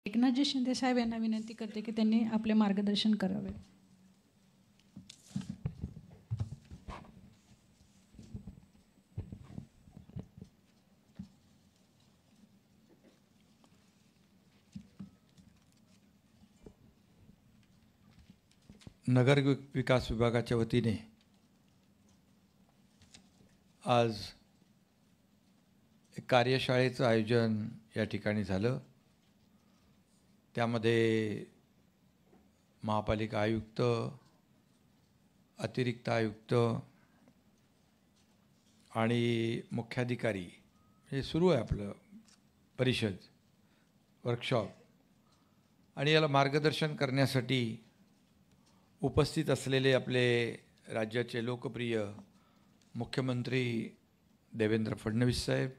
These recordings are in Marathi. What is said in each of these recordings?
एकनाथजी शिंदे साहेब यांना विनंती करते की त्यांनी आपले मार्गदर्शन करावे. नगर विकास विभागाच्या वतीने आज एक कार्यशाळेचं आयोजन या ठिकाणी झालं. त्यामध्ये महापालिका आयुक्त, अतिरिक्त आयुक्त आणि मुख्याधिकारी हे सुरू आहे आपलं परिषद वर्कशॉप. आणि याला मार्गदर्शन करण्यासाठी उपस्थित असलेले आपले राज्याचे लोकप्रिय मुख्यमंत्री देवेंद्र फडणवीस साहेब,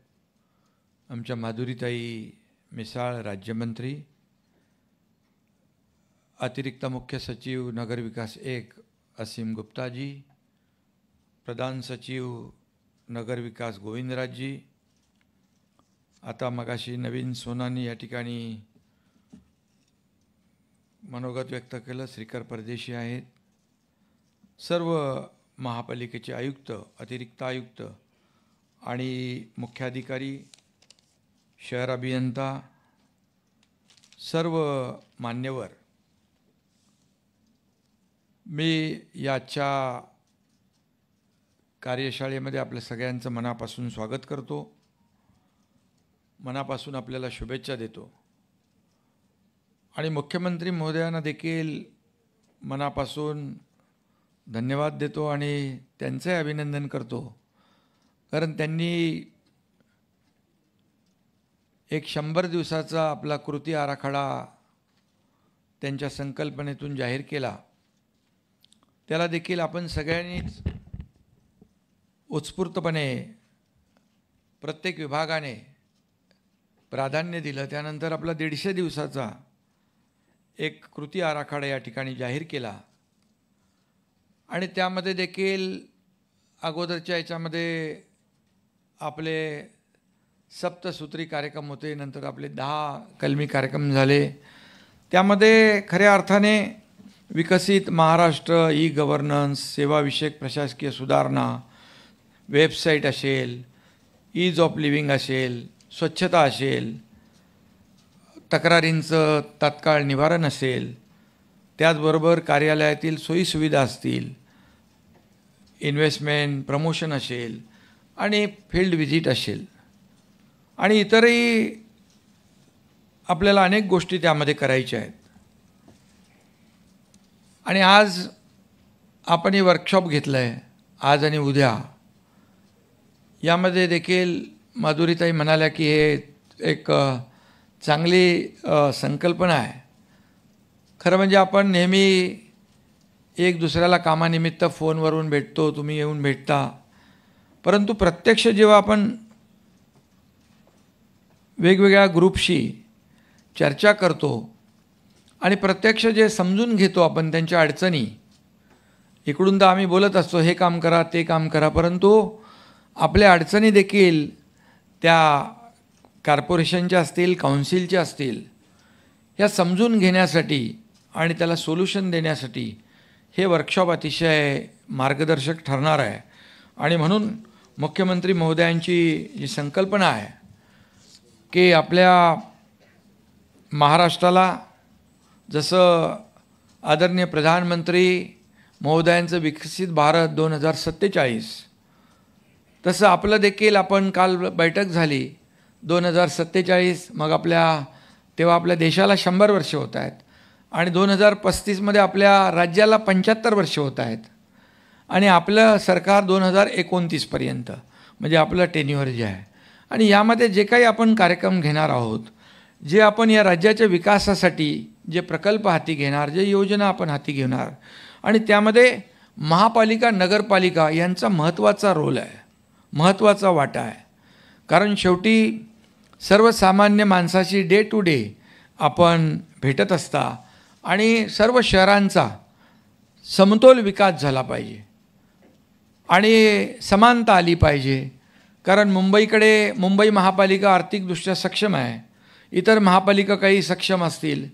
आमच्या माधुरीताई मिसाळ राज्यमंत्री, अतिरिक्त मुख्य सचिव नगर विकास 1 असीम गुप्ताजी, प्रधान सचिव नगर विकास गोविंदराजजी, आता मगाशी नवीन सोनानी या ठिकाणी मनोगत व्यक्त केलं, श्रीकर परदेशी आहेत, सर्व महापालिकेचे आयुक्त, अतिरिक्त आयुक्त आणि मुख्याधिकारी, शहर अभियंता, सर्व मान्यवर, मी याच्या कार्यशाळेमध्ये आपल्या सगळ्यांचं मनापासून स्वागत करतो, मनापासून आपल्याला शुभेच्छा देतो. आणि मुख्यमंत्री महोदयांना देखील मनापासून धन्यवाद देतो आणि त्यांचे अभिनंदन करतो, कारण त्यांनी एक 100 दिवसाचा आपला कृती आराखडा त्यांच्या संकल्पनेतून जाहीर केला. त्याला देखील आपण सगळ्यांनीच उत्स्फूर्तपणे प्रत्येक विभागाने प्राधान्य दिलं. त्यानंतर आपला 150 दिवसाचा एक कृती आराखडा या ठिकाणी जाहीर केला आणि त्यामध्ये देखील अगोदरच्या याच्यामध्ये आपले सप्तसूत्री कार्यक्रम होते, नंतर आपले 10 कलमी कार्यक्रम झाले. त्यामध्ये खऱ्या अर्थाने विकसित महाराष्ट्र, ई गव्हर्नन्स, सेवाविषयक प्रशासकीय सुधारणा, वेबसाईट असेल, ईज ऑफ लिव्हिंग असेल, स्वच्छता असेल, तक्रारींचं तात्काळ निवारण असेल, त्याचबरोबर कार्यालयातील सोयीसुविधा असतील, इन्व्हेस्टमेंट प्रमोशन असेल आणि फील्ड व्हिजिट असेल आणि इतरही आपल्याला अनेक गोष्टी त्यामध्ये करायच्या आहेत. आणि आज आपण हे वर्कशॉप घेतलं आहे, आज आणि उद्या. यामध्ये देखील माधुरीताई म्हणाल्या की हे एक चांगली संकल्पना आहे. खरं म्हणजे आपण नेहमी एक दुसऱ्याला कामानिमित्त फोनवरून भेटतो, तुम्ही येऊन भेटता, परंतु प्रत्यक्ष जेव्हा आपण वेगवेगळ्या ग्रुपशी चर्चा करतो आणि प्रत्यक्ष जे समजून घेतो आपण त्यांच्या अडचणी, इकडून तर आम्ही बोलत असतो हे काम करा ते काम करा, परंतु आपल्या अडचणी देखील त्या कॉर्पोरेशनच्या असतील, काउन्सिलच्या असतील, ह्या समजून घेण्यासाठी आणि त्याला सोल्युशन देण्यासाठी हे वर्कशॉप अतिशय मार्गदर्शक ठरणार आहे. आणि म्हणून मुख्यमंत्री महोदयांची जी संकल्पना आहे की आपल्या महाराष्ट्राला जसं आदरणीय प्रधानमंत्री महोदयांचं विकसित भारत 2047, तसं आपलं देखील, आपण काल बैठक झाली 2047, मग तेव्हा आपल्या देशाला 100 वर्ष होत आहेत आणि 2035मध्ये आपल्या राज्याला 75 वर्ष होत आहेत आणि आपलं सरकार 2029 पर्यंत, म्हणजे आपलं टेन्युअर जे आहे. आणि यामध्ये जे काही आपण कार्यक्रम घेणार आहोत, जे आपण या राज्याच्या विकासासाठी जे प्रकल्प हाती घेणार, जे योजना आपण हाती घेणार, आणि त्यामध्ये महापालिका, नगरपालिका यांचा महत्त्वाचा रोल आहे, महत्त्वाचा वाटा आहे. कारण शेवटी सर्वसामान्य माणसाशी डे टू डे आपण भेटत असता आणि सर्व शहरांचा समतोल विकास झाला पाहिजे आणि समानता आली पाहिजे. कारण मुंबई महापालिका आर्थिकदृष्ट्या सक्षम आहे, इतर महापालिका काही सक्षम असतील,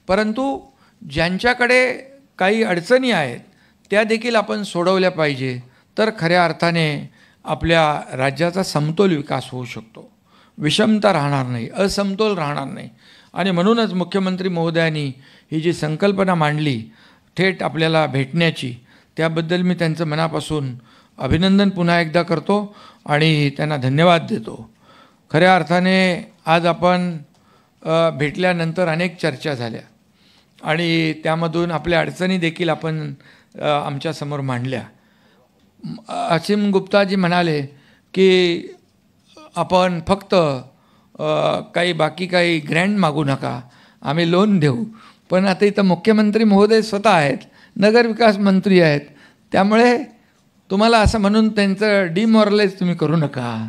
परंतु ज्यांच्याकडे काही अडचणी आहेत त्या देखील आपण सोडवल्या पाहिजे, तर खऱ्या अर्थाने आपल्या राज्याचा समतोल विकास होऊ शकतो, विषमता राहणार नाही, असमतोल राहणार नाही. आणि म्हणूनच मुख्यमंत्री महोदयांनी ही जी संकल्पना मांडली थेट आपल्याला भेटण्याची, त्याबद्दल मी त्यांचं मनापासून अभिनंदन पुन्हा एकदा करतो आणि त्यांना धन्यवाद देतो. खऱ्या अर्थाने आज आपण भेटल्यानंतर अनेक चर्चा झाल्या आणि त्यामधून आपल्या अडचणी देखील आपण आमच्यासमोर मांडल्या. असीम गुप्ताजी म्हणाले की आपण फक्त बाकी काही ग्रँड मागू नका, आम्ही लोन देऊ. पण आता इथं मुख्यमंत्री महोदय स्वतः आहेत, नगरविकास मंत्री आहेत, त्यामुळे तुम्हाला असं म्हणून त्यांचं डिमॉरलाइज तुम्ही करू नका.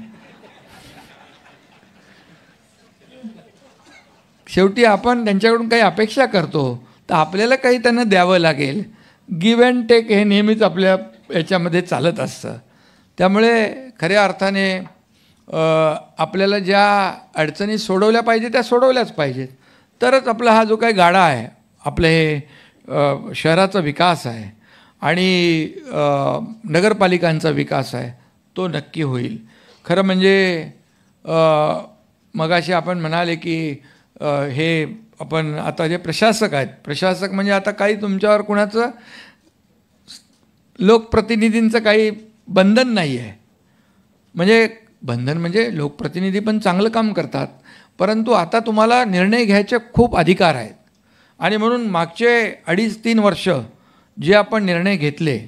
शेवटी आपण त्यांच्याकडून काही अपेक्षा करतो तर आपल्याला काही त्यांना द्यावं लागेल. गिव्ह अँड टेक हे नेहमीच आपल्या याच्यामध्ये चालत असतं. त्यामुळे खऱ्या अर्थाने आपल्याला ज्या अडचणी सोडवल्या पाहिजे त्या सोडवल्याच पाहिजेत, तरच आपला हा जो काही गाडा आहे, आपलं हे शहराचा विकास आहे आणि नगरपालिकांचा विकास आहे, तो नक्की होईल. खरं म्हणजे मगाशी आपण म्हणाले की हे आपण आता जे प्रशासक आहेत, प्रशासक म्हणजे आता काही तुमच्यावर कुणाचं लोकप्रतिनिधींचं काही बंधन नाही आहे. म्हणजे बंधन म्हणजे लोकप्रतिनिधी पण चांगलं काम करतात, परंतु आता तुम्हाला निर्णय घ्यायचे खूप अधिकार आहेत. आणि म्हणून मागचे 2.5-3 वर्ष जे आपण निर्णय घेतले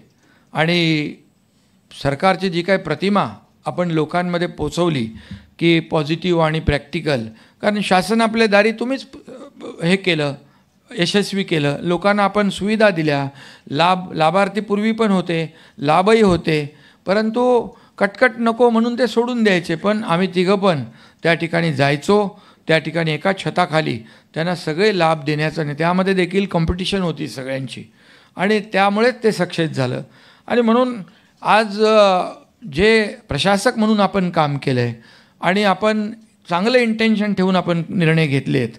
आणि सरकारची जी काही प्रतिमा आपण लोकांमध्ये पोचवली की पॉझिटिव्ह आणि प्रॅक्टिकल, कारण शासन आपल्या दारी तुम्हीच हे केलं, यशस्वी केलं. लोकांना आपण सुविधा दिल्या, लाभार्थी पूर्वी पण होते, लाभही होते, परंतु कटकट नको म्हणून ते सोडून द्यायचे. पण आम्ही तिघं पण त्या ठिकाणी जायचो, त्या ठिकाणी एका छताखाली त्यांना सगळे लाभ देण्याचं, नाही त्यामध्ये देखील कॉम्पिटिशन होती सगळ्यांची आणि त्यामुळेच ते सक्सेस झालं. आणि म्हणून आज जे प्रशासक म्हणून आपण काम केलं आहे आणि आपण चांगलं इंटेन्शन ठेवून आपण निर्णय घेतले आहेत,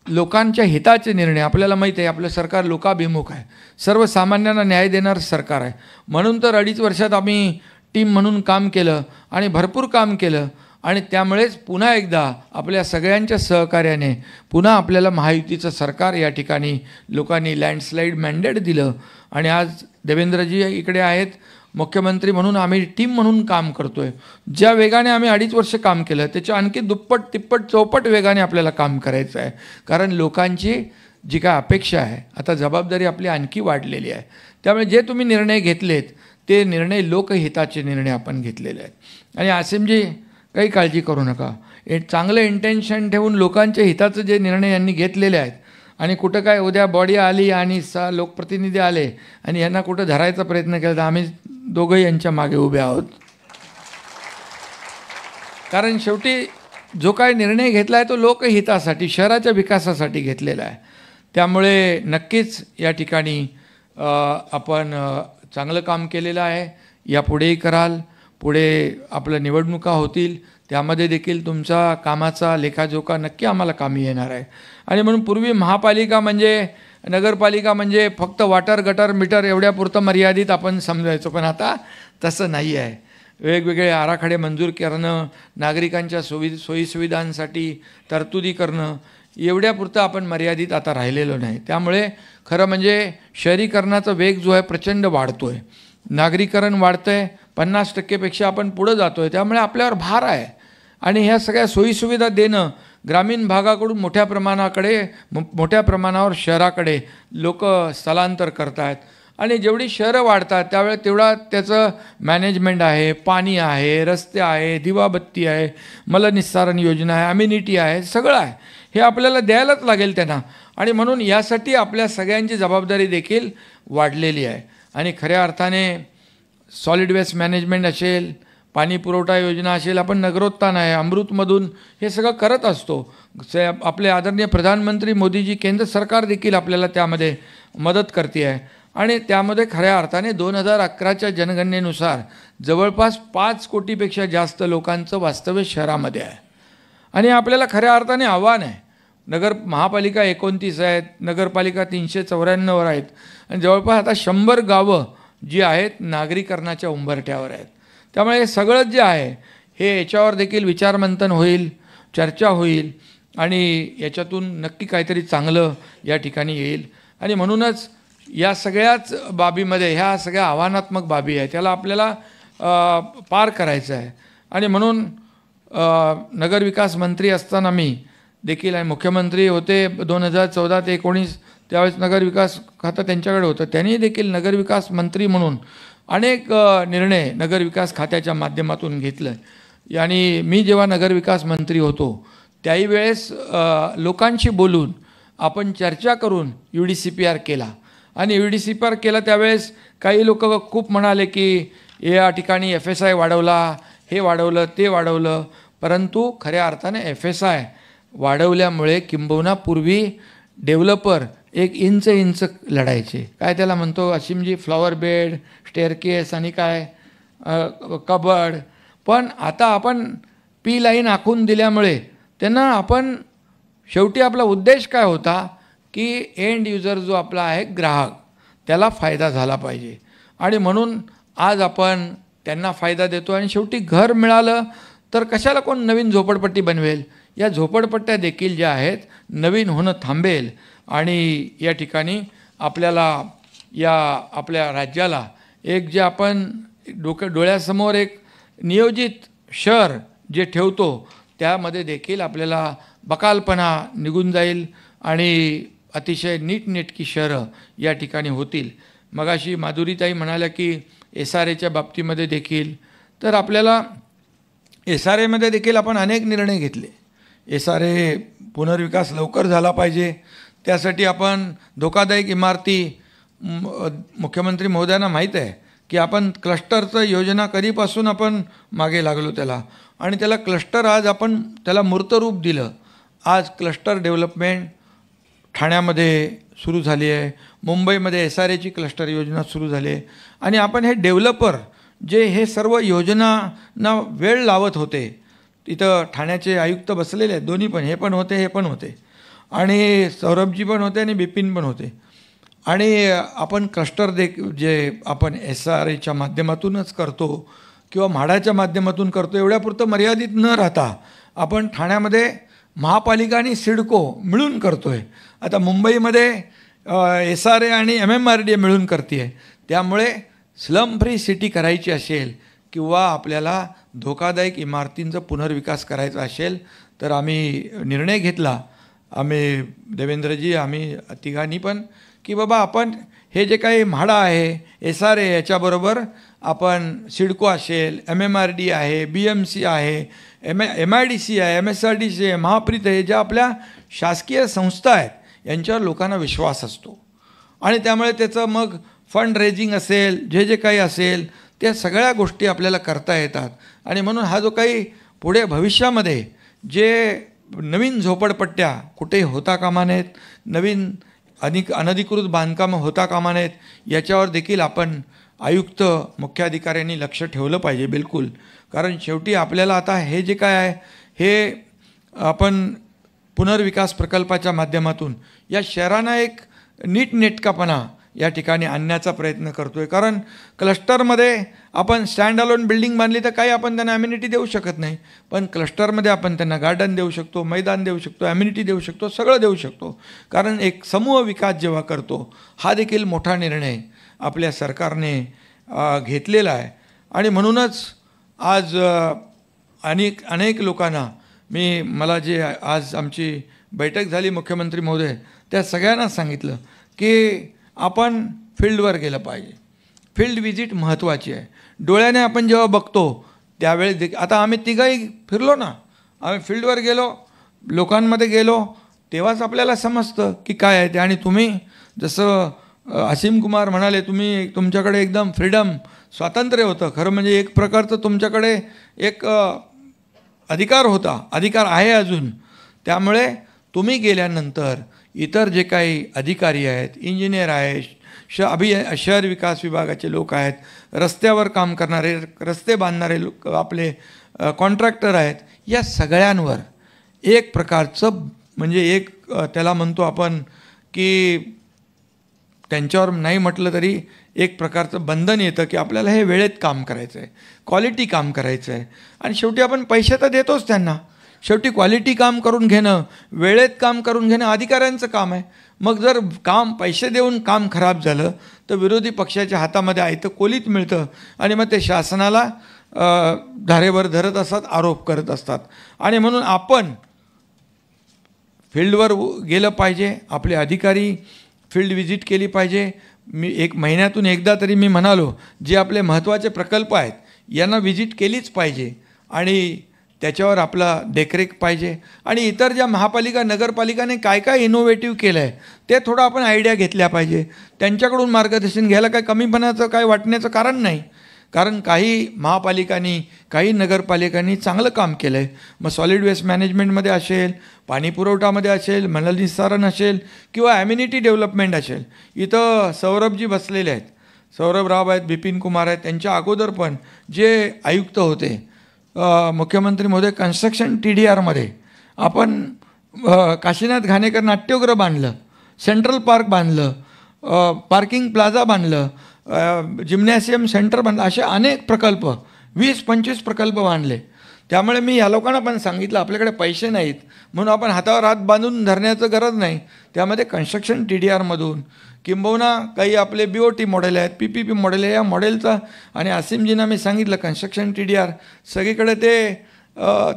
लोकांच्या हिताचे निर्णय. आपल्याला माहीत आहे आपलं सरकार लोकाभिमुख आहे, सर्वसामान्यांना न्याय देणारं सरकार आहे. म्हणून तर 2.5 वर्षात आम्ही टीम म्हणून काम केलं आणि भरपूर काम केलं आणि त्यामुळेच पुन्हा एकदा आपल्या सगळ्यांच्या सहकार्याने पुन्हा आपल्याला महायुतीचं सरकार या ठिकाणी लोकांनी लँडस्लाईड मॅन्डेट दिलं. आणि आज देवेंद्रजी इकडे आहेत मुख्यमंत्री म्हणून, आम्ही टीम म्हणून काम करतो आहे. ज्या वेगाने आम्ही 2.5 वर्ष काम केलं त्याच्या आणखी दुप्पट तिप्पट चौपट वेगाने आपल्याला काम करायचं आहे. कारण लोकांची जी काय अपेक्षा आहे, आता जबाबदारी आपली आणखी वाढलेली आहे. त्यामुळे जे तुम्ही निर्णय घेतलेत ते निर्णय लोकहिताचे निर्णय आपण घेतलेले आहेत. आणि आसिमजी काही काळजी करू नका, एक चांगलं इंटेन्शन ठेवून लोकांच्या हिताचं जे निर्णय यांनी घेतलेले आहेत आणि कुठं काय उद्या बॉडी आली आणि लोकप्रतिनिधी आले आणि यांना कुठं धरायचा प्रयत्न केला तर आम्ही दोघंही यांच्या मागे उभे आहोत. कारण शेवटी जो काही निर्णय घेतला आहे तो लोकहितासाठी, शहराच्या विकासासाठी घेतलेला आहे. त्यामुळे नक्कीच या ठिकाणी आपण चांगलं काम केलेलं आहे, यापुढेही कराल. पुढे आपल्या निवडणुका होतील, त्यामध्ये देखील तुमचा कामाचा लेखाजोखा नक्की आम्हाला कामी येणार आहे. आणि म्हणून पूर्वी महापालिका म्हणजे, नगरपालिका म्हणजे फक्त वॉटर गटर मीटर एवढ्यापुरतं मर्यादित आपण समजायचो, पण आता तसं नाही आहे. वेगवेगळे आराखडे मंजूर करणं, नागरिकांच्या सोयीसुविधांसाठी तरतुदी करणं, एवढ्यापुरतं आपण मर्यादित आता राहिलेलो नाही. त्यामुळे खरं म्हणजे शहरीकरणाचा वेग जो आहे प्रचंड वाढतो आहे, नागरीकरण वाढतं आहे, 50% आपण पुढं जातो आहे. त्यामुळे आपल्यावर भार आहे आणि ह्या सगळ्या सोयीसुविधा देणं ग्रामीण भागाकडून मोठ्या प्रमाणावर शहराकडे लोक स्थलांतर करत आहेत. आणि जेवढी शहरं वाढतात त्यावेळेस तेवढा त्याचं मॅनेजमेंट आहे, पाणी आहे, रस्ते आहे, दिवाबत्ती आहे, मलनिस्सारण योजना आहे, अम्युनिटी आहे, सगळं आहे. हे आपल्याला द्यायलाच लागेल त्यांना. आणि म्हणून यासाठी आपल्या सगळ्यांची जबाबदारी देखील वाढलेली आहे. आणि खऱ्या अर्थाने सॉलिड वेस्ट मॅनेजमेंट असेल, पाणी पुरवठा योजना असेल, आपण नगरोत्थान आहे, अमृतमधून हे सगळं करत असतो. आपले आदरणीय प्रधानमंत्री मोदीजी, केंद्र सरकार देखील आपल्याला त्यामध्ये मदत करते आहे. आणि त्यामध्ये खऱ्या अर्थाने 2011च्या जनगणनेनुसार जवळपास 5 कोटीपेक्षा जास्त लोकांचं वास्तव्य शहरामध्ये आहे. आणि आपल्याला खऱ्या अर्थाने आव्हान आहे. महापालिका 29 आहेत, नगरपालिका 394 आहेत आणि जवळपास आता 100 गावं जी आहेत नागरीकरणाच्या उंबरठ्यावर आहेत. त्यामुळे हे सगळंच जे आहे हे याच्यावर देखील विचारमंथन होईल, चर्चा होईल आणि याच्यातून नक्की काहीतरी चांगलं या ठिकाणी येईल. आणि म्हणूनच या सगळ्याच बाबीमध्ये ह्या सगळ्या आव्हानात्मक बाबी आहेत, त्याला आपल्याला पार करायचं आहे. आणि म्हणून नगरविकास मंत्री असताना मी देखील आणि मुख्यमंत्री होते 2014 ते 19, त्यावेळेस नगरविकास खातं त्यांच्याकडे होतं. त्यांनी देखील नगरविकास मंत्री म्हणून अनेक निर्णय नगरविकास खात्याच्या माध्यमातून घेतलं. आणि मी जेव्हा नगरविकास मंत्री होतो त्याही वेळेस लोकांशी बोलून आपण चर्चा करून UDCPR केला. आणि UDCPR केला त्यावेळेस काही लोक खूप म्हणाले की या ठिकाणी FSI वाढवला, हे वाढवलं, ते वाढवलं. परंतु खऱ्या अर्थाने FSI वाढवल्यामुळे किंबहुना पूर्वी डेव्हलपर एक इंच लढायचे, काय त्याला म्हणतो असीमजी, फ्लॉवर बेड, स्टेअरकेस आणि काय कबड. पण आता आपण P लाईन आखून दिल्यामुळे त्यांना आपण शेवटी आपला उद्देश काय होता की एंड युजर जो आपला आहे ग्राहक त्याला फायदा झाला पाहिजे. आणि म्हणून आज आपण त्यांना फायदा देतो. आणि शेवटी घर मिळालं तर कशाला कोण नवीन झोपडपट्टी बनवेल. या झोपडपट्ट्या देखील ज्या आहेत नवीन होणं थांबेल. आणि या ठिकाणी आपल्याला आपल्या राज्याला एक जे आपण डोळ्यासमोर एक नियोजित शहर जे ठेवतो त्यामध्ये देखील आपल्याला बकालपणा निघून जाईल आणि अतिशय नीटनेटकी शहरं या ठिकाणी होतील. मगाशी माधुरीताई म्हणाल्या की SRAच्या बाबतीमध्ये देखील, तर आपल्याला SRAमध्ये देखील आपण अनेक निर्णय घेतले. SRA पुनर्विकास लवकर झाला पाहिजे, त्यासाठी आपण धोकादायक इमारती, मुख्यमंत्री महोदयांना माहीत आहे की आपण क्लस्टरचं योजना कधीपासून आपण मागे लागलो त्याला, आणि त्याला क्लस्टर आज आपण त्याला मूर्तरूप दिलं. आज क्लस्टर डेव्हलपमेंट ठाण्यामध्ये सुरू झाली आहे, मुंबईमध्ये SRAची क्लस्टर योजना सुरू झाली आहे. आणि आपण हे डेव्हलपर जे हे सर्व योजनांना वेळ लावत होते, तिथं ठाण्याचे आयुक्त बसलेले आहेत, दोन्ही पण, हे पण होते, हे पण होते, आणि सौरभजी पण होते आणि बिपिन पण होते. आणि आपण क्लस्टर जे आपण SRAच्या माध्यमातूनच करतो किंवा म्हाडाच्या माध्यमातून करतो एवढ्यापुरतं मर्यादित न राहता आपण ठाण्यामध्ये महापालिका आणि सिडको मिळून करतो आहे. आता मुंबईमध्ये SRA आणि MMRDA मिळून करते आहे. त्यामुळे स्लम फ्री सिटी करायची असेल किंवा आपल्याला धोकादायक इमारतींचा पुनर्विकास करायचा असेल तर आम्ही निर्णय घेतला, आम्ही देवेंद्रजी, आम्ही तिघांनी पण, की बाबा आपण हे जे काही म्हाडा आहे, SRA, याच्याबरोबर आपण सिडको असेल, MMRDA आहे, BMC आहे, MIDC आहे, MSRDC आहे, महाप्रीत आहे, ज्या आपल्या शासकीय संस्था आहेत यांच्यावर लोकांना विश्वास असतो. आणि त्यामुळे त्याचं मग फंड रेजिंग असेल, जे काही असेल, त्या सगळ्या गोष्टी आपल्याला करता येतात. आणि म्हणून हा जो काही पुढे भविष्यामध्ये जे नवीन झोपडपट्ट्या कुठे होता कामा नयेत, नवीन अनधिकृत बांधकामं होता कामा नयेत, याच्यावर देखील आपण आयुक्त, मुख्याधिकाऱ्यांनी लक्ष ठेवलं पाहिजे बिलकुल. कारण शेवटी आपल्याला आता हे जे काय आहे हे आपण पुनर्विकास प्रकल्पाच्या माध्यमातून या शहरांना एक नीटनेटकापणा या ठिकाणी आणण्याचा प्रयत्न करतो आहे. कारण क्लस्टरमध्ये आपण स्टँड अलोन बिल्डिंग बांधली तर काही आपण त्यांना ॲम्युनिटी देऊ शकत नाही, पण क्लस्टरमध्ये आपण त्यांना गार्डन देऊ शकतो, मैदान देऊ शकतो, ॲम्युनिटी देऊ शकतो, सगळं देऊ शकतो. कारण एक समूह विकास जेव्हा करतो, हा देखील मोठा निर्णय आपल्या सरकारने घेतलेला आहे. आणि म्हणूनच आज अनेक लोकांना मला जे आज आमची बैठक झाली मुख्यमंत्री महोदय, त्या सगळ्यांना सांगितलं की आपण फील्डवर गेलं पाहिजे. फील्ड विजिट महत्त्वाची आहे. डोळ्याने आपण जेव्हा बघतो त्यावेळेस आता आम्ही तिघंही फिरलो ना, आम्ही फील्डवर गेलो, लोकांमध्ये गेलो, तेव्हाच आपल्याला समजतं की काय आहे ते. आणि तुम्ही जसं असीम कुमार म्हणाले, तुमच्याकडे एकदम फ्रीडम, स्वातंत्र्य होतं. खरं म्हणजे एक प्रकारचं तुमच्याकडे एक अधिकार होता, अधिकार आहे अजून. त्यामुळे तुम्ही गेल्यानंतर इतर जे काही अधिकारी आहेत, इंजिनियर आहेत, शहर विकास विभागाचे लोक आहेत, रस्त्यावर काम करणारे, रस्ते बांधणारे लोक, आपले कॉन्ट्रॅक्टर आहेत, या सगळ्यांवर एक प्रकारचं म्हणजे एक त्याला म्हणतो आपण की त्यांच्यावर नाही म्हटलं तरी एक प्रकारचं बंधन येतं की आपल्याला हे वेळेत काम करायचं आहे, क्वालिटी काम करायचं आहे. आणि शेवटी आपण पैसे तर देतोच त्यांना, शेवटी क्वालिटी काम करून घेणं, वेळेत काम करून घेणं अधिकाऱ्यांचं काम आहे. मग जर काम पैसे देऊन काम खराब झालं तर विरोधी पक्षाच्या हातामध्ये आयतं कोलीत मिळतं आणि मग ते शासनाला धारेवर धरत असतात, आरोप करत असतात. आणि म्हणून आपण फील्डवर गेलं पाहिजे, आपले अधिकारी फील्ड व्हिजिट केली पाहिजे. मी 1 महिन्यातून एकदा तरी मी म्हणालो जे आपले महत्त्वाचे प्रकल्प आहेत यांना व्हिजिट केलीच पाहिजे आणि त्याच्यावर आपला देखरेख पाहिजे. आणि इतर ज्या महापालिका नगरपालिकाने काय काय इनोव्हेटिव्ह केलं आहे ते थोडं आपण आयडिया घेतल्या पाहिजे. त्यांच्याकडून मार्गदर्शन घ्यायला काय कमीपणाचं काय वाटण्याचं कारण नाही, कारण काही महापालिकांनी काही नगरपालिकांनी चांगलं काम केलं आहे. मग सॉलिड वेस्ट मॅनेजमेंटमध्ये असेल, पाणी पुरवठामध्ये असेल, मलनिस्सारण असेल किंवा ॲम्युनिटी डेव्हलपमेंट असेल. इथं सौरभजी बसलेले आहेत, सौरभ राव आहेत, बिपिन कुमार आहेत. त्यांच्या अगोदर पण जे आयुक्त होते मुख्यमंत्री महोदय कन्स्ट्रक्शन TDRमध्ये आपण काशीनाथ घाणेकर नाट्यगृह बांधलं, सेंट्रल पार्क बांधलं, पार्किंग प्लाझा बांधलं, जिम्नॅशियम सेंटर बांधलं, असे अनेक प्रकल्प 20-25 प्रकल्प बांधले. त्यामुळे मी या लोकांना पण सांगितलं आपल्याकडे पैसे नाहीत म्हणून आपण हातावर हात बांधून धरण्याचं गरज नाही. त्यामध्ये कन्स्ट्रक्शन TDRमधून किंबहुना काही आपले BOT मॉडेल आहेत, PPP मॉडेल आहे, या मॉडेलचा आणि असीमजींना मी सांगितलं कन्स्ट्रक्शन TDR सगळीकडे ते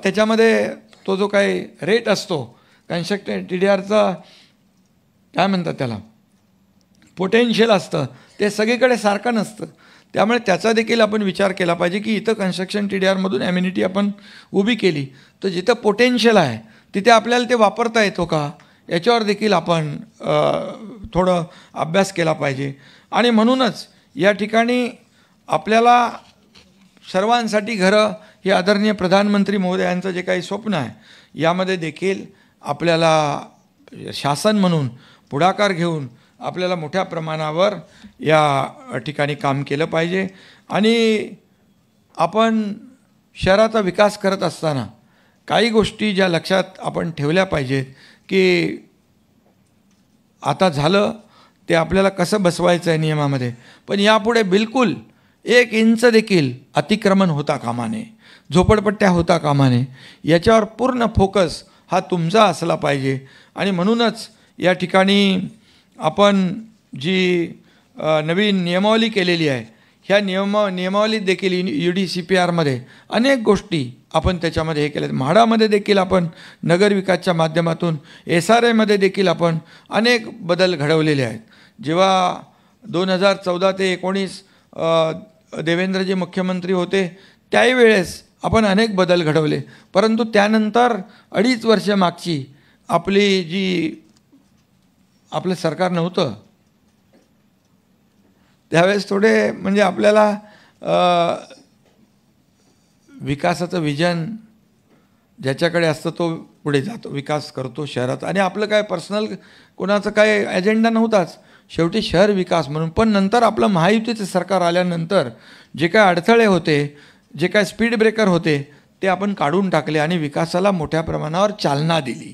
त्याच्यामध्ये तो जो काही रेट असतो कन्स्ट्रक्शन TDRचा काय म्हणतात त्याला पोटेन्शियल असतं ते सगळीकडे सारखं नसतं. त्यामुळे त्याचा देखील आपण विचार केला पाहिजे की इथं कन्स्ट्रक्शन TDRमधून ॲम्युनिटी आपण उभी केली तर जिथं पोटेन्शियल आहे तिथे आपल्याला ते वापरता येतो का याच्यावर देखील आपण थोडं अभ्यास केला पाहिजे. आणि म्हणूनच या ठिकाणी आपल्याला सर्वांसाठी घरं हे आदरणीय प्रधानमंत्री महोदयांचं जे काही स्वप्न आहे यामध्ये देखील आपल्याला शासन म्हणून पुढाकार घेऊन आपल्याला मोठ्या प्रमाणावर या ठिकाणी काम केलं पाहिजे. आणि आपण शहराचा विकास करत असताना काही गोष्टी ज्या लक्षात आपण ठेवल्या पाहिजेत की आता झालं ते आपल्याला कसं बसवायचं आहे नियमामध्ये, पण यापुढे बिलकुल 1 इंच देखील अतिक्रमण होता कामा नये, झोपडपट्ट्या होता कामा नये. याच्यावर पूर्ण फोकस हा तुमचा असला पाहिजे. आणि म्हणूनच या ठिकाणी आपण जी नवीन नियमावली केलेली आहे ह्या नियमावलीत देखील UDCPRमध्ये अनेक गोष्टी आपण त्याच्यामध्ये हे केल्या. म्हाडामध्ये देखील आपण नगरविकासच्या माध्यमातून SRAमध्ये देखील आपण अनेक बदल घडवलेले आहेत. जेव्हा 2014 ते 19 देवेंद्रजी मुख्यमंत्री होते त्यावेळेस आपण अनेक बदल घडवले, परंतु त्यानंतर 2.5 वर्ष मागची आपली जी आपलं सरकार नव्हतं त्यावेळेस थोडे म्हणजे आपल्याला विकासाचं विजन ज्याच्याकडे असतं तो पुढे जातो, विकास करतो शहरात. आणि आपलं काय पर्सनल कोणाचं काय एजेंडा नव्हताच, शेवटी शहर विकास म्हणून. पण नंतर आपलं महायुतीचं सरकार आल्यानंतर जे काय अडथळे होते, जे काय स्पीड ब्रेकर होते ते आपण काढून टाकले आणि विकासाला मोठ्या प्रमाणावर चालना दिली.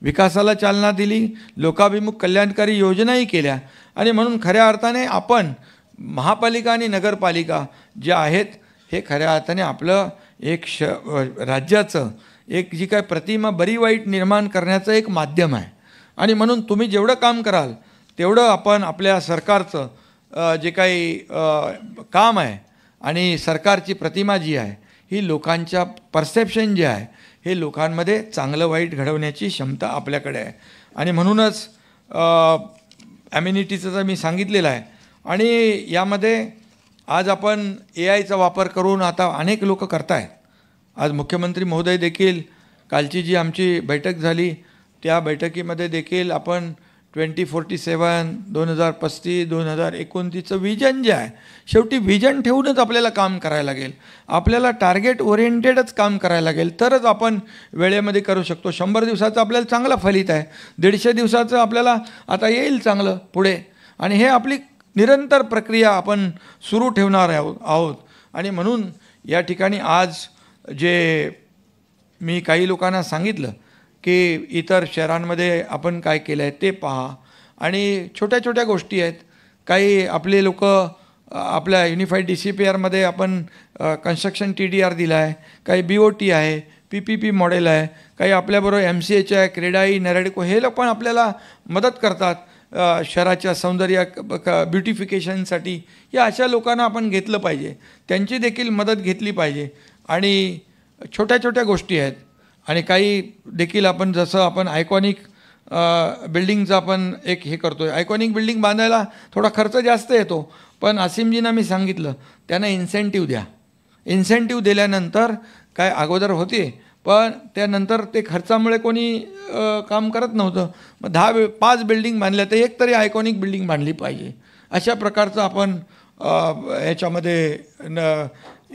विकासाला चालना दिली, लोकाभिमुख कल्याणकारी योजनाही केल्या. आणि म्हणून खऱ्या अर्थाने आपण महापालिका आणि नगरपालिका ज्या आहेत हे खऱ्या अर्थाने आपलं एक राज्याचं एक जी काय प्रतिमा बरी वाईट निर्माण करण्याचं एक माध्यम आहे. आणि म्हणून तुम्ही जेवढं काम कराल तेवढं आपण आपल्या सरकारचं जे काही काम आहे आणि सरकारची प्रतिमा जी आहे ही लोकांच्या परसेप्शन जे आहे हे लोकांमध्ये चांगलं वाईट घडवण्याची क्षमता आपल्याकडे आहे. आणि म्हणूनच ॲम्युनिटीचं तर मी सांगितलेलं आहे. आणि यामध्ये आज आपण AIचा वापर करून आता अनेक लोक करत आहेत. आज मुख्यमंत्री महोदय देखील कालची जी आमची बैठक झाली त्या बैठकीमध्ये देखील आपण 2047, 2035, 2029चं विजन जे आहे शेवटी विजन ठेवूनच आपल्याला काम करायला लागेल. आपल्याला टार्गेट ओरिएंटेडच काम करायला लागेल तरच आपण वेळेमध्ये करू शकतो. 100 दिवसाचं आपल्याला चांगलं फलित आहे, 150 दिवसाचं आपल्याला आता येईल चांगलं पुढे. आणि हे आपली निरंतर प्रक्रिया आपण सुरू ठेवणार आहोत. आणि म्हणून या ठिकाणी आज जे मी काही लोकांना सांगितलं की इतर शहरांमध्ये आपण काय केलं आहे ते पहा. आणि छोट्या छोट्या गोष्टी आहेत. काही आपले लोक आपल्या युनिफाईड DCPRमध्ये आपण कन्स्ट्रक्शन TDR दिला आहे, काही BOT आहे, PPP मॉडेल आहे, काही आपल्याबरोबर MCH आहे, क्रेडाई, नरेडको, हे लोक पण आपल्याला मदत करतात शहराच्या सौंदर्य ब्युटिफिकेशनसाठी. या अशा लोकांना आपण घेतलं पाहिजे, त्यांची देखील मदत घेतली पाहिजे. आणि छोट्या छोट्या गोष्टी आहेत. आणि काही देखील आपण जसं आपण आयकॉनिक बिल्डिंगचं आपण एक हे करतो आहे. आयकॉनिक बिल्डिंग बांधायला थोडा खर्च जास्त येतो, पण असीमजींना मी सांगितलं त्यांना इन्सेंटिव्ह द्या. इन्सेंटिव्ह दिल्यानंतर काय अगोदर होते, पण त्यानंतर ते खर्चामुळे कोणी काम करत नव्हतं. मग 5 बिल्डिंग बांधल्या तर एक तरी आयकॉनिक बिल्डिंग बांधली पाहिजे. अशा प्रकारचं आपण याच्यामध्ये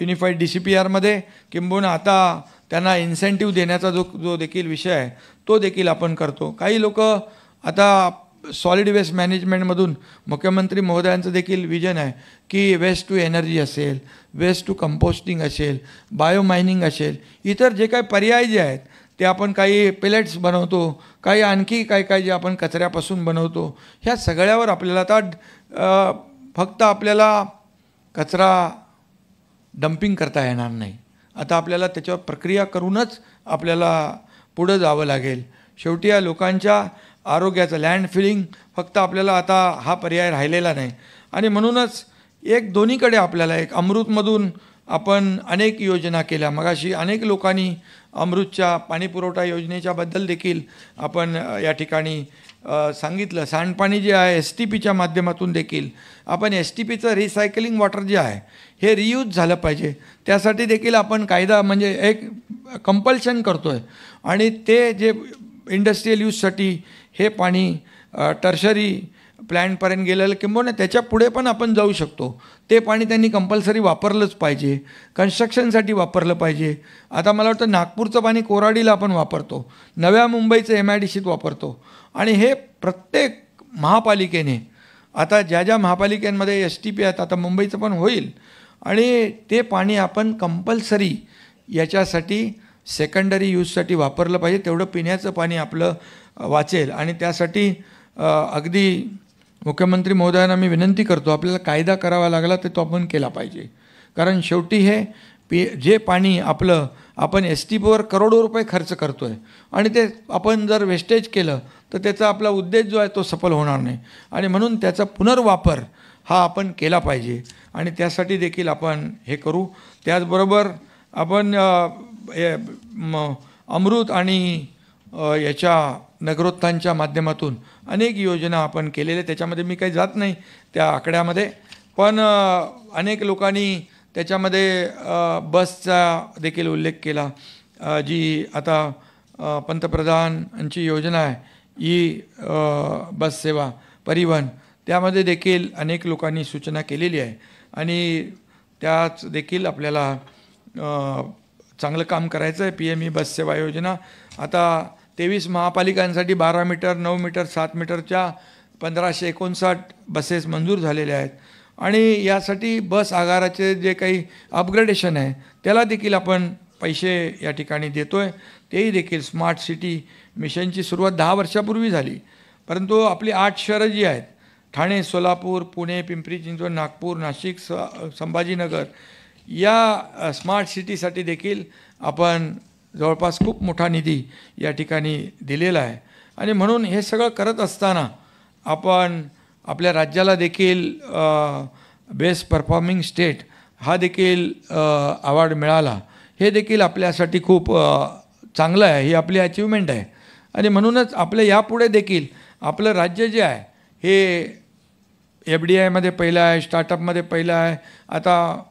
युनिफाईड DCPRमध्ये किंबहुना आता त्यांना इन्सेंटिव्ह देण्याचा जो देखील विषय आहे तो देखील आपण करतो. काही लोक आता सॉलिड वेस्ट मॅनेजमेंटमधून मुख्यमंत्री महोदयांचं देखील विजन आहे की वेस्ट टू एनर्जी असेल, वेस्ट टू कंपोस्टिंग असेल, बायोमायनिंग असेल, इतर जे काही पर्याय जे आहेत ते आपण काही पेलेट्स बनवतो, काही आणखी काय जे आपण कचऱ्यापासून बनवतो. ह्या सगळ्यावर आपल्याला आता फक्त आपल्याला कचरा डम्पिंग करता येणार नाही. आता आपल्याला त्याच्यावर प्रक्रिया करूनच आपल्याला पुढं जावं लागेल. शेवटी या लोकांच्या आरोग्याचं लँड फिलिंग फक्त आपल्याला आता हा पर्याय राहिलेला नाही. आणि म्हणूनच एक दोन्हीकडे आपल्याला एक अमृतमधून आपण अनेक योजना केल्या. मगाशी अनेक लोकांनी अमृतच्या पाणीपुरवठा योजनेच्याबद्दल देखील आपण या ठिकाणी सांगितलं. सांडपाणी जे आहे STPच्या माध्यमातून देखील आपण STPचं रिसायकलिंग वॉटर जे आहे हे रियूज झालं पाहिजे. त्यासाठी देखील आपण कायदा म्हणजे एक कंपल्शन करतो आहे. आणि ते जे इंडस्ट्रियल यूजसाठी हे पाणी टर्शरी प्लॅन्टपर्यंत गेलेलं किंबहुना त्याच्या पुढे पण आपण जाऊ शकतो. ते पाणी त्यांनी कंपल्सरी वापरलंच पाहिजे, कन्स्ट्रक्शनसाठी वापरलं पाहिजे. आता मला वाटतं नागपूरचं पाणी कोराडीला आपण वापरतो, नव्या मुंबईचं MIDCत वापरतो. आणि हे प्रत्येक महापालिकेने आता ज्या महापालिकांमध्ये STP आहेत, आता मुंबईचं पण होईल, आणि ते पाणी आपण कंपल्सरी याच्यासाठी सेकंडरी यूजसाठी वापरलं पाहिजे. तेवढं पिण्याचं पाणी आपलं वाचेल. आणि त्यासाठी अगदी मुख्यमंत्री महोदयांना मी विनंती करतो, आपल्याला कायदा करावा लागला तर तो आपण केला पाहिजे. कारण शेवटी हे जे पाणी आपलं आपण STPवर करोडो रुपये खर्च करतो आहे आणि ते आपण जर वेस्टेज केलं तर त्याचा आपला उद्देश जो आहे तो सफल होणार नाही. आणि म्हणून त्याचा पुनर्वापर हा आपण केला पाहिजे. आणि त्यासाठी देखील आपण हे करू. त्याचबरोबर आपण अमृत आणि याच्या नगरोत्थानच्या माध्यमातून अनेक योजना आपण केलेल्या. त्याच्यामध्ये मी काही जात नाही त्या आकड्यामध्ये, पण अनेक लोकांनी त्याच्यामध्ये बसचा देखील उल्लेख केला. जी आता पंतप्रधानांची योजना आहे ही बस सेवा परिवहन, त्यामध्ये देखील अनेक लोकांनी सूचना केलेली आहे. आणि त्याच देखील आपल्याला चांगलं काम करायचं आहे. PME बस सेवा योजना आता 23 महापालिकांसाठी 12 मीटर, 9 मीटर, 7 मीटरच्या 1559 बसेस मंजूर झालेल्या आहेत. आणि यासाठी बस आगाराचे जे काही अपग्रेडेशन आहे त्याला देखील आपण पैसे या ठिकाणी देतो आहे. तेही देखील स्मार्ट सिटी मिशनची सुरुवात 10 वर्षापूर्वी झाली, परंतु आपली 8 शहरं जी आहेत ठाणे, सोलापूर, पुणे, पिंपरी चिंचवड, नागपूर, नाशिक, संभाजीनगर, या स्मार्ट सिटीसाठी देखील आपण जवळपास खूप मोठा निधी या ठिकाणी दिलेला आहे. आणि म्हणून हे सगळं करत असताना आपण आपल्या राज्याला देखील बेस्ट परफॉर्मिंग स्टेट हा देखील अवॉर्ड मिळाला. हे देखील आपल्यासाठी खूप चांगलं आहे, ही आपली अचिव्हमेंट आहे. आणि म्हणूनच आपल्या यापुढे देखील आपलं राज्य जे आहे हे FDIमध्ये पहिलं आहे, स्टार्टअपमध्ये पहिलं आहे. आता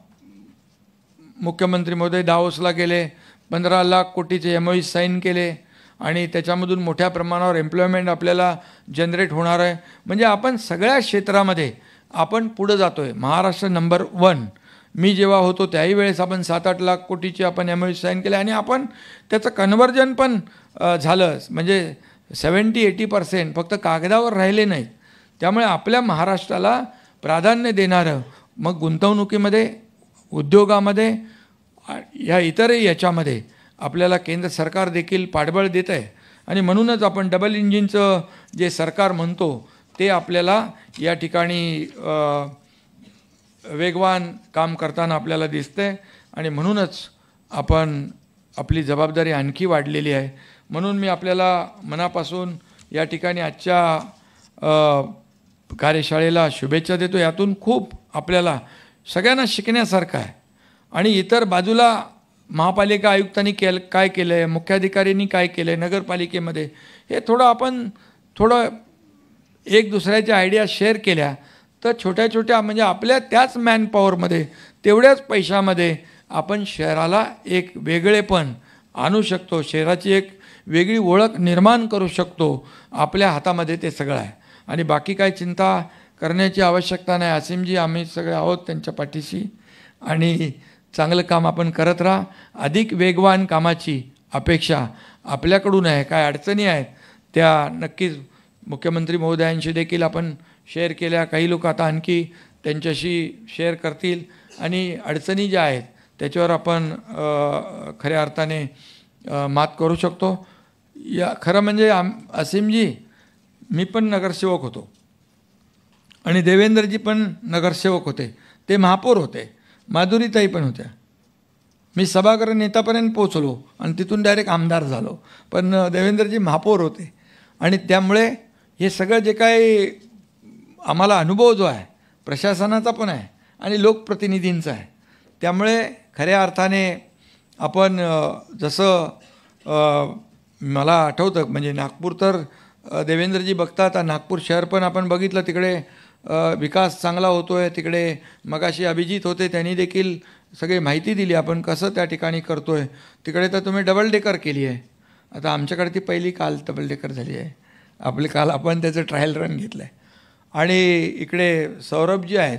मुख्यमंत्री महोदय दावोसला गेले, 15 लाख कोटीचे MOU साईन केले आणि त्याच्यामधून मोठ्या प्रमाणावर एम्प्लॉयमेंट आपल्याला जनरेट होणार आहे. म्हणजे आपण सगळ्या क्षेत्रामध्ये आपण पुढं जातो आहे. महाराष्ट्र नंबर 1. मी जेव्हा होतो त्याही वेळेस आपण 7-8 लाख कोटीचे आपण MOU साईन केले आणि आपण त्याचं कन्व्हर्जन पण झालं. म्हणजे 70-80% फक्त कागदावर राहिले नाहीत. त्यामुळे आपल्या महाराष्ट्राला प्राधान्य देणारं मग गुंतवणुकीमध्ये, उद्योगामध्ये, या इतरही याच्यामध्ये आपल्याला केंद्र सरकार देखील पाठबळ देत आहे. आणि म्हणूनच आपण डबल इंजिनचं जे सरकार म्हणतो ते आपल्याला या ठिकाणी वेगवान काम करताना आपल्याला दिसतंय आणि म्हणूनच आपण आपली जबाबदारी आणखी वाढलेली आहे. म्हणून मी आपल्याला मनापासून या ठिकाणी आजच्या कार्यशाळेला शुभेच्छा देतो. यातून खूप आपल्याला सगळ्यांना शिकण्यासारखं आहे. आणि इतर बाजूला महापालिका आयुक्तांनी काय केलं आहे, मुख्याधिकाऱ्यांनी काय केलं आहे नगरपालिकेमध्ये, हे आपण थोडं एक दुसऱ्याच्या आयडिया शेअर केल्या तर छोट्या छोट्या म्हणजे आपल्या त्याच मॅनपॉवरमध्ये तेवढ्याच पैशामध्ये आपण शहराला एक वेगळेपण आणू शकतो, शहराची एक वेगळी ओळख निर्माण करू शकतो. आपल्या हातामध्ये ते सगळं आहे आणि बाकी काय चिंता करण्याची आवश्यकता नाही. असीमजी आम्ही सगळे आहोत त्यांच्या पाठीशी आणि चांगलं काम आपण करत राहा. अधिक वेगवान कामाची अपेक्षा आपल्याकडून आहे. काय अडचणी आहेत त्या नक्कीच मुख्यमंत्री महोदयांशी देखील आपण शेअर केल्या. काही लोक आता आणखी त्यांच्याशी शेअर करतील आणि अडचणी ज्या आहेत त्याच्यावर आपण खऱ्या अर्थाने मात करू शकतो. या खरं म्हणजे असीमजी मी पण नगरसेवक होतो आणि देवेंद्रजी पण नगरसेवक होते, ते महापौर होते, माधुरीताई पण होत्या. मी सभागृह नेतापर्यंत पोचलो आणि तिथून डायरेक्ट आमदार झालो, पण देवेंद्रजी महापौर होते. आणि त्यामुळे हे सगळं जे काही आम्हाला अनुभव जो आहे प्रशासनाचा पण आहे आणि लोकप्रतिनिधींचा आहे. त्यामुळे खऱ्या अर्थाने आपण जसं मला आठवतं म्हणजे नागपूर तर देवेंद्रजी बघतात, नागपूर शहर पण आपण बघितलं, तिकडे विकास चांगला होतो आहे. तिकडे मगाशी अभिजित होते, त्यांनी देखील सगळी माहिती दिली आपण कसं त्या ठिकाणी करतो आहे. तिकडे तर तुम्ही डबल डेकर केली आहे. आता आमच्याकडे ती पहिली काल डबल डेकर झाली आहे, आपली काल आपण त्याचं ट्रायल रन घेतलं आहे. आणि इकडे सौरभजी आहेत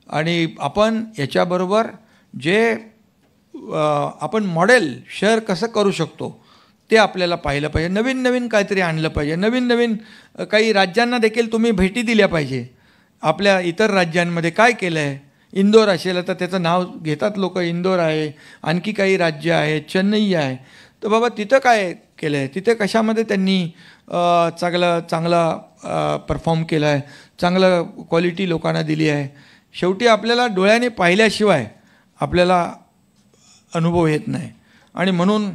आणि आपण याच्याबरोबर जे आपण मॉडेल शहर कसं करू शकतो ते आपल्याला पाहिलं पाहिजे. नवीन नवीन काहीतरी आणलं पाहिजे. नवीन नवीन काही राज्यांना देखील तुम्ही भेटी दिल्या पाहिजे. आपल्या इतर राज्यांमध्ये काय केलं आहे, इंदोर असेल तर त्याचं नाव घेतात लोक, इंदोर आहे, आणखी काही राज्य आहे, चेन्नई आहे, तर बाबा तिथं काय केलं आहे, तिथे कशामध्ये त्यांनी चांगला परफॉर्म केला आहे, चांगलं क्वालिटी लोकांना दिली आहे. शेवटी आपल्याला डोळ्याने पाहिल्याशिवाय आपल्याला अनुभव येत नाही. आणि म्हणून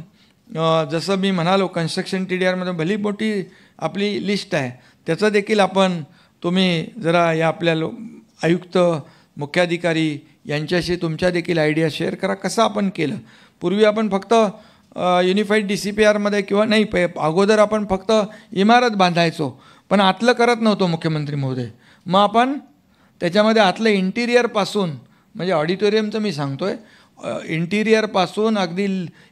जसं मी म्हणालो कन्स्ट्रक्शन TDRमध्ये भली मोठी आपली लिस्ट आहे, त्याचं देखील तुम्ही जरा या आपल्या आयुक्त मुख्याधिकारी यांच्याशी तुमच्या देखील आयडिया शेअर करा कसं आपण केलं. पूर्वी आपण फक्त युनिफाईड DCPRमध्ये किंवा नाही अगोदर आपण फक्त इमारत बांधायचो पण आतलं करत नव्हतो मुख्यमंत्री महोदय. मग आपण त्याच्यामध्ये आतलं इंटिरियरपासून म्हणजे ऑडिटोरियमचं मी सांगतो आहे, इंटिरियरपासून अगदी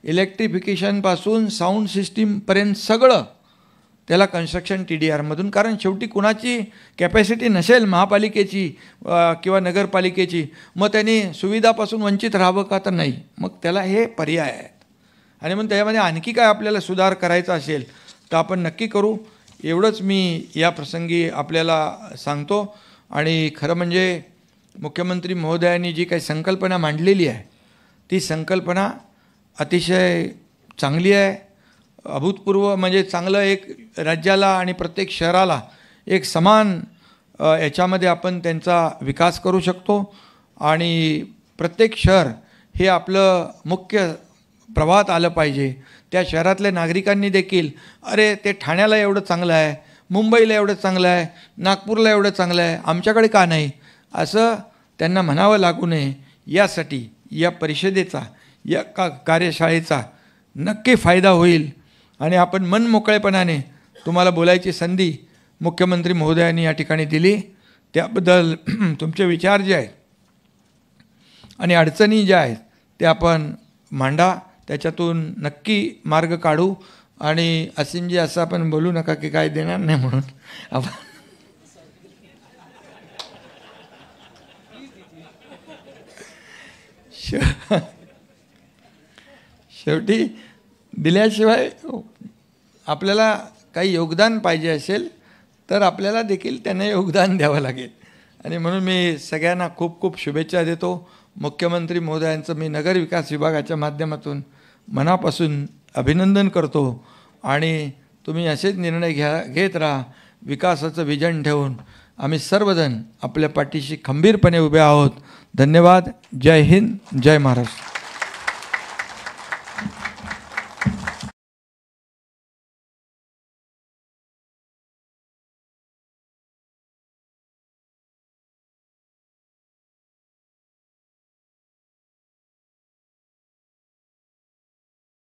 इलेक्ट्रिफिकेशनपासून साऊंड सिस्टीमपर्यंत सगळं त्याला कन्स्ट्रक्शन TDRमधून, कारण शेवटी कुणाची कॅपॅसिटी नसेल महापालिकेची किंवा नगरपालिकेची, मग त्यांनी सुविधापासून वंचित राहावं का, तर नाही. मग त्याला हे पर्याय आहेत. आणि मग त्याच्यामध्ये आणखी काय आपल्याला सुधार करायचा असेल तर आपण नक्की करू. एवढंच मी या प्रसंगी आपल्याला सांगतो. आणि खरं म्हणजे मुख्यमंत्री महोदयांनी जी काही संकल्पना मांडलेली आहे ती संकल्पना अतिशय चांगली आहे, अभूतपूर्व, म्हणजे चांगलं एक राज्याला आणि प्रत्येक शहराला एक समान याच्यामध्ये आपण त्यांचा विकास करू शकतो. आणि प्रत्येक शहर हे आपलं मुख्य प्रवाहात आलं पाहिजे. त्या शहरातल्या नागरिकांनी देखील अरे ते ठाण्याला एवढं चांगलं आहे, मुंबईला एवढं चांगलं आहे, नागपूरला एवढं चांगलं आहे, आमच्याकडे का नाही, असं त्यांना म्हणावं लागू नये यासाठी या परिषदेचा या कार्यशाळेचा नक्की फायदा होईल. आणि आपण मनमोकळेपणाने तुम्हाला बोलायची संधी मुख्यमंत्री महोदयांनी या ठिकाणी दिली, त्याबद्दल तुमचे विचार जे आहेत आणि अडचणी ज्या आहेत ते आपण मांडा, त्याच्यातून नक्की मार्ग काढू. आणि असीमजी असं आपण बोलू नका की काय देणार नाही म्हणून. आपण शेवटी दिल्याशिवाय आपल्याला काही योगदान पाहिजे असेल तर आपल्याला देखील त्याने योगदान द्यावं लागेल. आणि म्हणून मी सगळ्यांना खूप खूप शुभेच्छा देतो. मुख्यमंत्री महोदयांचं मी नगर विकास विभागाच्या माध्यमातून मनापासून अभिनंदन करतो आणि तुम्ही असेच निर्णय घेत राहा. विकासाचं विजन ठेवून आम्ही सर्वजण आपल्या पाठीशी खंबीरपणे उभे आहोत. धन्यवाद. जय हिंद, जय महाराष्ट्र.